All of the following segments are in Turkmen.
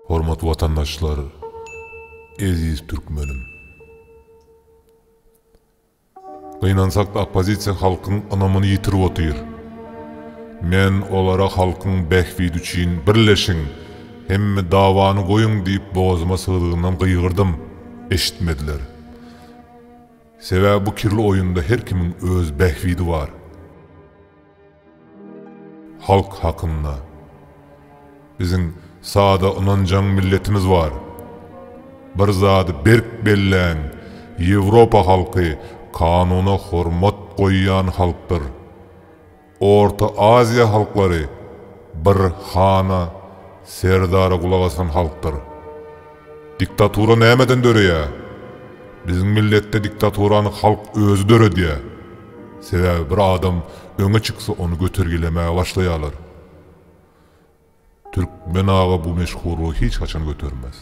Hormat vatandaşlar, eziz Türkmenim. Kıynansak da opozisiya halkın anamını yitirip otyr. Men olara halkın behbidi üçin birleşin, hemme davanı koyun deyip boğazıma sığdığından kıygırdım, eşitmediler. Sebäbi bu kirli oyunda her kimin öz behbidi var. Halk hakkında. Bizim sağda inancan milletimiz var. Bir zady berk bellen, Yevropa halkı kanuna hormat koyyan halktır. Orta Aziya halkları bir hana, serdara kulak asan halktır. Diktatura nämeden döreýär? Bizim millette diktaturany halk özü döredýär. Sebäbi bir adam öňe çyksa onu götergilemäge başlaýarlar. Türkmen ağa bu meşhurluğu hiç kaçan götürmez.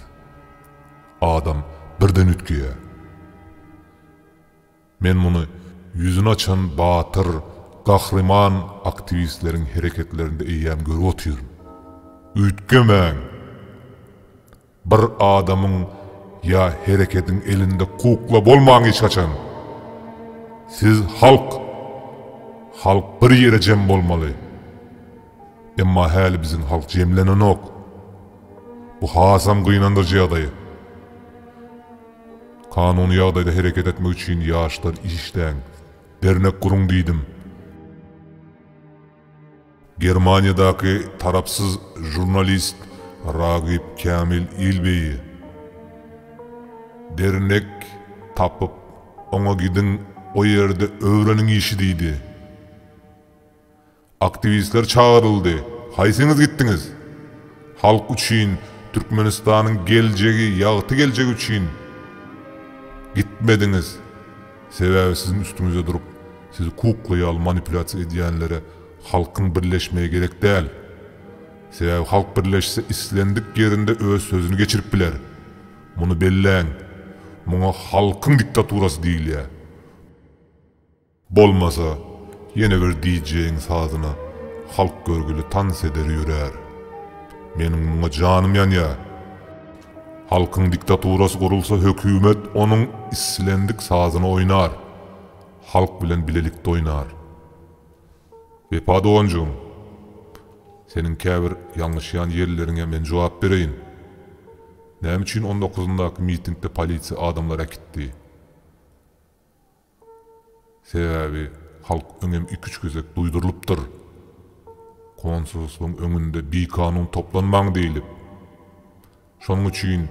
Adam birden ütkiye. Men bunu yüzünü açan batır, kahraman aktivistlerin hareketlerinde eýýäm görüp otyrum. Ütkemäň. Bir adamın ya hareketin elinde kukla bolmaň hiç kaçan. Siz halk bir yere cem bolmaly. Emma häli bizim halk cemlenen ok. Bu hasam kıynandırıcı ýagdaý. Kanuni ýagdaýda hereket etmek üçin ýaşlar işleň, dernek gurun diýdim. Germaniýadaky tarapsız jurnalist Ragip Kamil İlbeýi dernek tapıp oňa gidin o ýerde öwreniň işi diýdi. Aktivistler çağırıldı. Haysiňiz gittiňiz? Halk üçin, Türkmenistanyň geljegi, ýagty geljegi üçin gitmediňiz. Sebäbi sizin üstüňizde durup sizi kuklaýal manipulasiýa edýänlere halkyň birleşmegi gerek däl. Sebäbi halk birleşse islendik yerinde öz sözünü geçirip biler. Muny belläň. Muňa halkyň diktaturasy diýilýär. Bolmasa yine bir diýjegiň sazyna halk görgüli tans eder ýörer. Meniň muňa janym ýanýar. Halkyň diktaturasy gurulsa hökümet onuň islendik sazyny oynar. Halk bilen bilelikde oynar. Vepada oňjum. Senin käbir ýalňyşýan ýerleriňe men jogap bereýin. Näme üçin 19-ndaky mitingde polisiýa adamlara gitdi? Sebäbi halk öňem 2-3 gözek duýdurylypdyr. Konsoloslugyň öňünde kanun toplanmaň diýilip. Şonuň üçin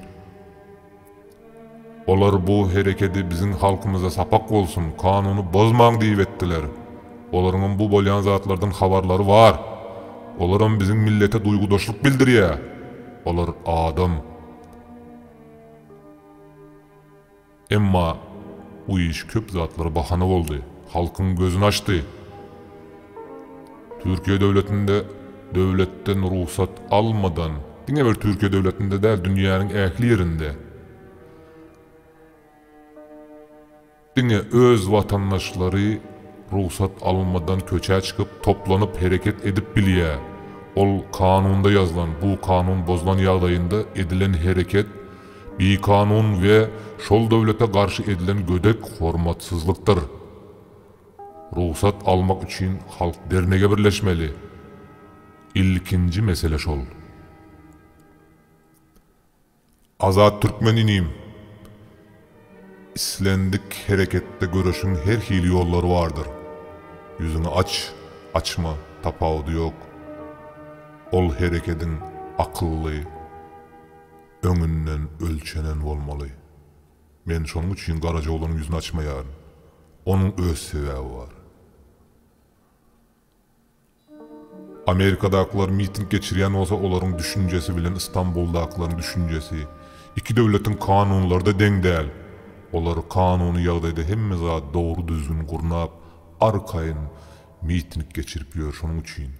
olar bu hereketi bizim halkymyza sapak bolsun, kanuny bozmaň diýip etdiler. Olaryň bu bolýan zatlardan habarlary var. Olaryň bizim millete duýgudaşlyk bildirýär. Olar adam. Emma bu iş köp zatlara bahana boldy. Halkyň gözüni açdy. Türkiye devletten ruhsat almadan, diňe bir Türkiye devletinde däl, dünýäniň ähli ýerinde diňe öz vatandaşlary ruhsat almadan köçe çıkıp toplanıp hareket edip bilýär. Ol kanunda yazılan, bu kanun bozulan ýagdaýynda edilen hareket kanun ve şol döwlete garşy edilen gödek hormatsızlıktır. Ruhsat almak için halk dernege birleşmeli. İlkinci mesele şol. Azat Türkmen inim. İslendik harekette görüşün her hili yolları vardır. Yüzünü aç, açma, tapawdy yok. Ol hareketin akıllı, öňünden ölçenen bolmaly. Men şonuň üçin Garajoğlunyň yüzünü açmaýaryn. Onun öz sebäbi var. Amerikadakylar miting geçirýän bolsa olaryň düşünjesi bilen İstanbuldakylaryň düşünjesi, iki döwletin kanunları da deň däl. Olar kanuny ýagdaýda hemme zat dogry düzgün gurnap, arkaýyn miting geçirip ýör. Şonuň üçin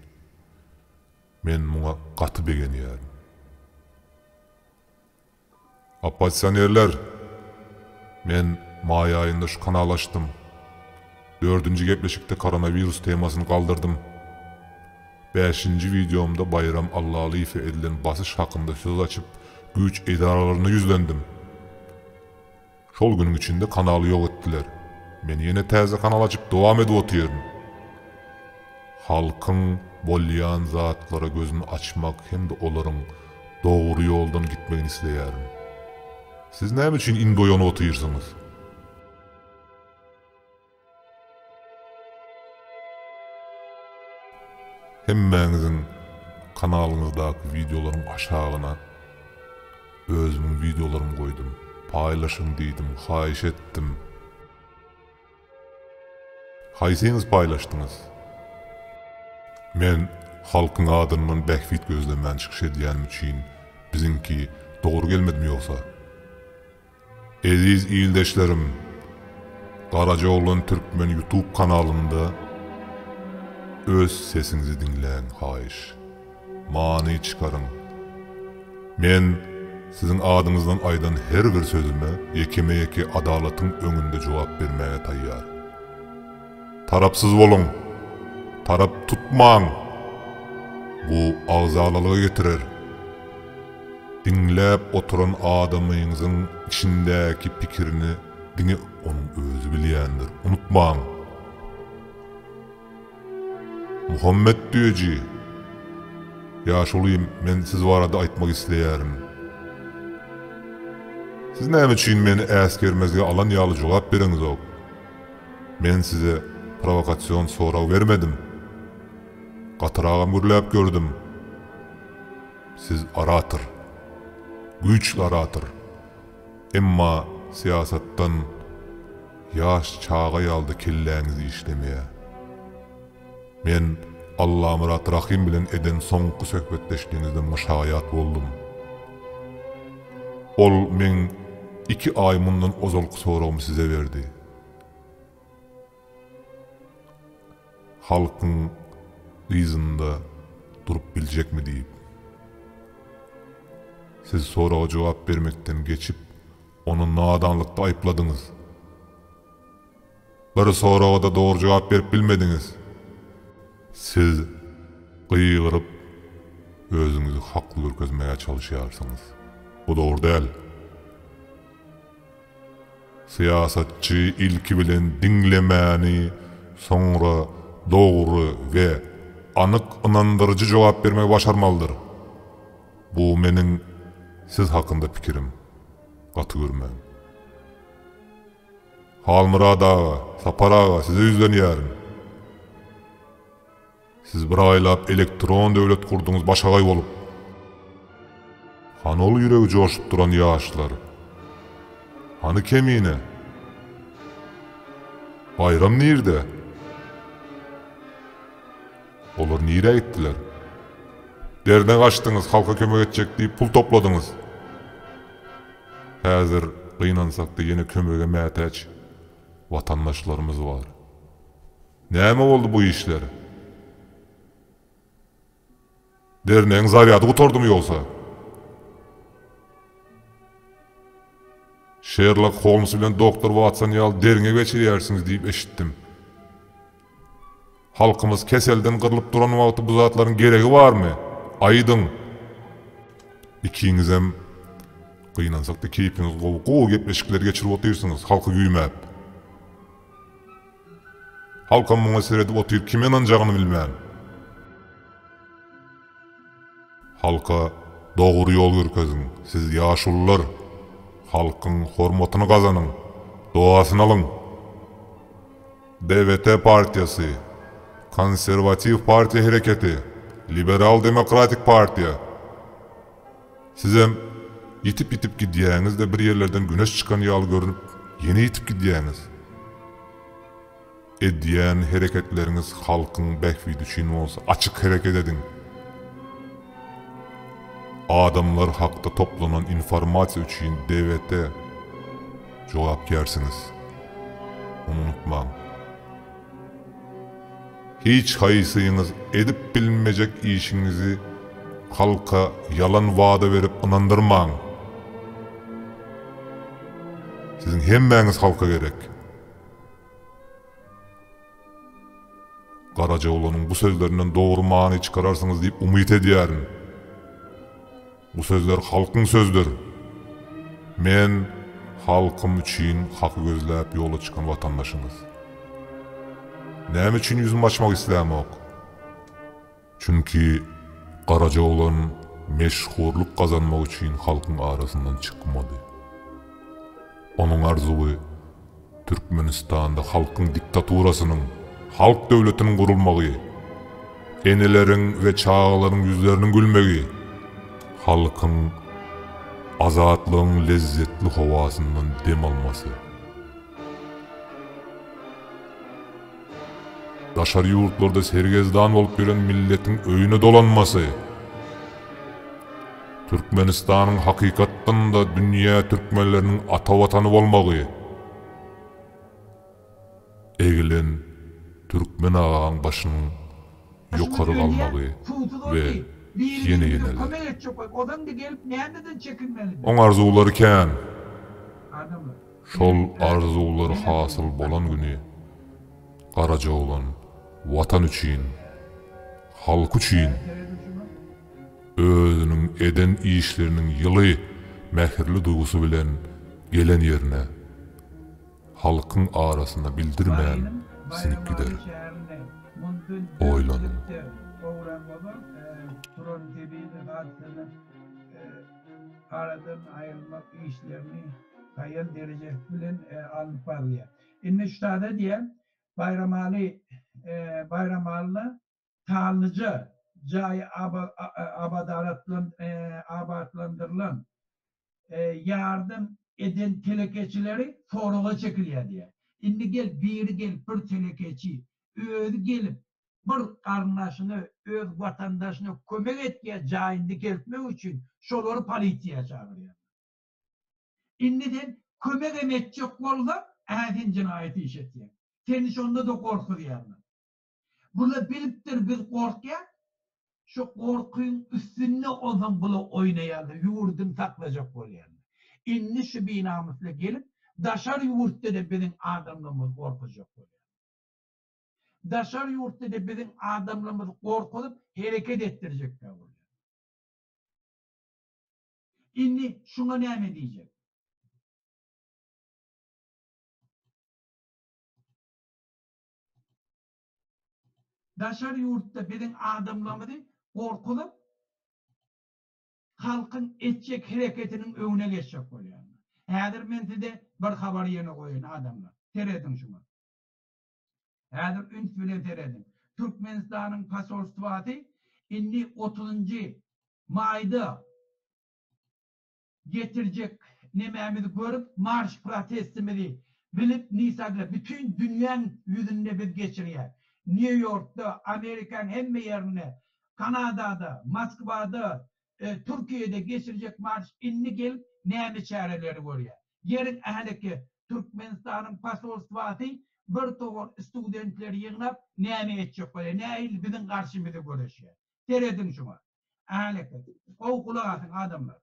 men muňa gaty begenýär. Opposisionerler, men may aýynda şu kanal açdym. 4-nji gepleşikde koronavirus temasyny kaldırdım. 5-nji videomda bayram Allaly ife edilen basış hakkında söz açıp güç idaralarına yüzlendim. Şol günün içinde kanalı yok ettiler. Meni yine täze kanal açıp devam edip otyerdim. Halkın bolýan zatlara gözünü açmak hem de olaryň dogry ýoldan gitmegini isleýärim. Siz näme üçin indi ýolyna otyrsyňyz? Hemmäňiziň kanalyňyzdaky videolaryň aşagyna özümiň videolarymy goýdum. Paylaşın diýdim, haýyş etdim. Haýsyňyz paylaşdyňyz? Men halkyň adyndan bähwit gözlemän çykyş edýänim üçin biziňki dogry gelmedimi ýoksa? Eziz ýyldaşlarym, Garajaoğlan Türkmen YouTube kanalynda öz sesiňizi dinläň haýyş. Many çykaryň. Men siziň adyňyzdan aýdan her bir sözüme ýekeme-ýeke adalatyň öňünde jogap bermäge taýýar. Tarapsyz bolun. Tarap tutmaň. Bu agzalylyga getirer. Dinläp oturan adamyňyzyň içindäki pikirini diňe onuň özü bilýändir. Unutmaň. Muhammed diýeji. Ýaşulym, men siz barada aýtmak isleýärim. Siz näme üçin meni äskermezge alan ýaly jogap beriňiz ok? Men size provokasiýon soraw bermedim. Gatyragam gürläp gördüm. Siz aratyr. Güýçli aratyr. Emma siýasatdan ýaş çaga ýaldy kelläňizi işlemeýe. Men Allah Murat Rahim bilen eden soňky söhbetleşdiğinizde müşahiýat boldum. Ol men 2 ay mundan ozalky soragymy size berdi. Halkyň gyzynda durup biljekmi diýip. Siz soraga jogap bermekden geçip onu nadanlykda aýpladyňyz. Bir soraga da dogry jogap berip bilmediňiz. Siz gyýgyryp özüňizi hakly görkezmäge çalışýarsyňyz. Bu dogry däl. Siýasatçy ilki bilen dinlemäni, soňra dogry we anyk ynandyrjy jogap bermegi başarmalydyr. Bu meniň siz hakynda pikirim. Gaty görmäň. Halmyrad ağa, Sapar ağa, size yüzlenýärim. Siz bir aýlap elektron döwlet kurduňyz başagay bolup. Hanol ýüregi joşup duran ýaşlar. Hany kemine? Bayram nirde? Olar nire gittiler? Derden kaçdyňyz, halka kömek etjek diýip pul topladyňyz. Häzir gynansak-da ýene kömege mätäç watandaşlarymyz bar. Näme boldy bu işler? Derneň zaryady gutardymy ýoksa? Sherlock Holmes bilen Doktor Watson ýaly derine geçirýärsiňiz diýip eşitdim. Halkymyz keselden gyrylyp duran wagty bu zatlaryň geregi barmy? Aýdyň. Ikiňiz hem gynansak-da keýpiňiz gowy gepleşikler geçirip otyrsyňyz, halky güýmäp. Halka muňa seredip otyr kime inanjagyny bilmän. Halka dogry ýol görkeziň. Siz ýaşullar, halkyň hormatyny gazanyň, duasyny alyň. DVT partiýasy, Konservativ Partiýa hereketi, Liberal Demokratik Partiýa. Sizem yitip gidýäňiz de bir ýerlerden güneş çykan ýaly görünüp, ýene yitip gidýäňiz. Edýän hereketleriňiz halkyň bähwidi üçin bolsa açyk hereket ediň. Adamlar hakda toplanan informasiýa üçin DVT jogapkärsiňiz. Onu unutmaň. Hiç haýsyňyz edip bilinmejek işiňizi halka yalan wada berip inandyrmaň. Siziň hemmäňiz halka gerek. Garajaoğlan'ın bu sözlerinden doğru many çykararsınız diýip umyt edýärim. Bu sözler halkın sözdür. Men halkım üçün hakkı gözläp yola çıkan vatandaşınız. Näme üçün yüzüm açmak islämok? Çünkü Karacaoğlan meşhurluk kazanmak için halkın arasından çıkmadı. Onun arzusu Türkmenistan'da halkın diktaturasının, halk devletinin kurulmağı, enelerin ve çağların yüzlerinin gülmegi, halkın azatlığın lezzetli havasından dem alması. Daşar yurtlarda sergezdan olup bilen milletin öyüne dolanması, Türkmenistan'ın hakikattan da dünya Türkmenlerinin ata vatanı olmağı, egilen Türkmen ağağın başının yukarı kalmağı ve yeni yeneler. On arzuları ken, şol arzuları hasıl bolan günü, Karacaoğlan vatan üçün, halk üçün, özünün eden işlerinin yılı mehirli duygusu bilen gelen yerine, halkın arasında bildirmeyen sinip gider. Oylanın. Aradan ayrılmak işlerini hayal derece bilen alıp parlıyor. İnne ştada diye Bayramali Tarlıca cayı abatlandırılan yardım eden telekeçileri foruğa çekiliyor diye. İndi bir telekeçi ödü gelip bir karnaşını, öz vatandaşını kömek etmeye cayında gelmek için şoları politiye çağırıyor. İndiden kömek emetecek olsa ehadin cinayeti işletiyor. Kendisi onda da korkuyor. Bunu biliptir biz korkuyor. Şu korkuyun üstünde olan bunu oynayanlar, yurdun saklayacak oluyor. İnni şu binamızla gelip, daşar yurtta da bizim adamlarımız korkacak oluyor. Daşar yurtta da bizim adamlarımız korkulup hareket ettirecekler oluyor. İnni şuna ne diyecek? Daşar yurtta bizim adamlarımız korkulup halkın edecek hareketinin önüne geçecek oluyor. Häzir men size bir habar yerine koyun adamlar. Teredin şunu. Häzir üns bilen teredin. Türkmenistan'ın pasolstwatı indi 30. mayda getirecek nememizi görüp marş protestimizi bilip Nisan'da bütün dünyanın yüzünde biz geçiriyor. New York'ta, Amerikan hemme yerine, Kanada'da, Moskova'da, Türkiye'de geçirecek marş inni gelip nemi çareleri görüyor. Yerin ahlaki Türkmenistan'ın pasolstwatı bir toğur studentleri yığınıp nemi edecek oluyor. Nehil bizim karşımızda görüşüyor. Teredin şuna. Ahlaki. O kulak atın adamlar.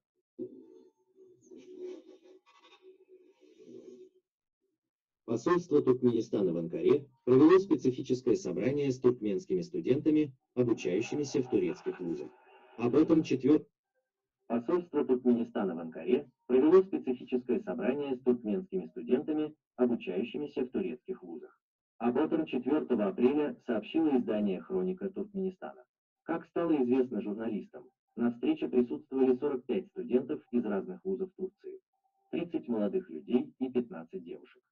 Посольство Туркменистана в Анкаре провело специфическое собрание с туркменскими студентами, обучающимися в турецких вузах. Об этом Посольство Туркменистана в Анкаре провело специфическое собрание с туркменскими студентами, обучающимися в турецких вузах. Об этом 4 апреля сообщило издание «Хроника Туркменистана». Как стало известно журналистам, на встрече присутствовали 45 студентов из разных вузов Турции, 30 молодых людей и 15 девушек.